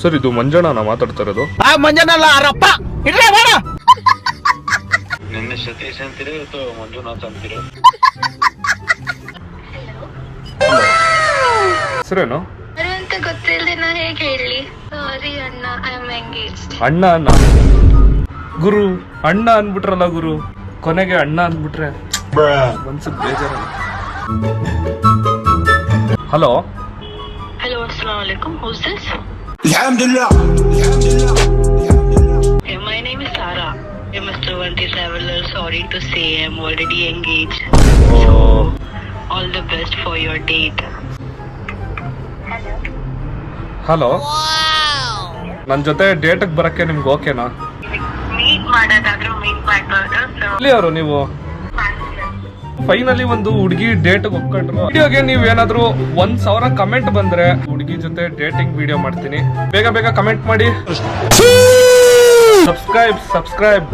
Sir ಇದು ಮಂಜಣ್ಣ ಮಾತಾಡ್ತಾ ಇರೋದು. ಮಂಜನಲ್ಲ ಅವರಪ್ಪ ಇಡ್ಲೇ ಬೇಡ. ನಿನ್ನೆ ಸತೀಶ್ ಅಂತೀರಿ ಇವತ್ತು ಮಂಜುನಾಥ್ ಅಂತೀರಿ. ಹೆಸರೇನು? ಅಂತ ಗೊತ್ತಿಲ್ಲದೆ ನಾ ಹೇಗೆ ಹೇಳಿ? ಸಾರಿ ಅಣ್ಣ, ಐ ಆಮ್ ಎಂಗೇಜ್ಡ್. ಅಣ್ಣ ಅಣ್ಣ ಗುರು, ಅಣ್ಣ ಅನ್ಬಿಟ್ರಲ್ಲ ಗುರು, ಕೊನೆಗೆ ಅಣ್ಣ ಅನ್ಬಿಟ್ರೆ ಮನ್ಸಿಗೆ ಬೇಜಾರ. Hello Hello, assalamu alaikum. Who's this? Alhamdulillah. Yeah, my name is Sara. Hey, Mr. Vanti Traveler, sorry to say I'm already engaged. So, all the best for your date. Hello, ನನ್ನ ಜೊತೆ ಡೇಟ್ಗೆ ಬರಕ್ಕೆ ನಿಮ್ಗೆ ಓಕೆನಾ? ಮೀಟ್ ಮಾಡೋದಾದ್ರೂ ಮೀಟ್ ಮಾಡ್ಬೋದು. ಇಲ್ಲಿ ಅವರು ನೀವು finally ಒಂದು ಹುಡುಗಿ ಡೇಟ್ ಒಪ್ಕೊಂಡ್ರು. ವಿಡಿಯೋಗೆ ನೀವ್ ಏನಾದ್ರು 1,000 ಕಮೆಂಟ್ ಬಂದ್ರೆ ಹುಡುಗಿ ಜೊತೆ ಡೇಟಿಂಗ್ ವಿಡಿಯೋ ಮಾಡ್ತೀನಿ. ಬೇಗ ಬೇಗ ಕಮೆಂಟ್ ಮಾಡಿ. ಸಬ್ಸ್ಕ್ರೈಬ್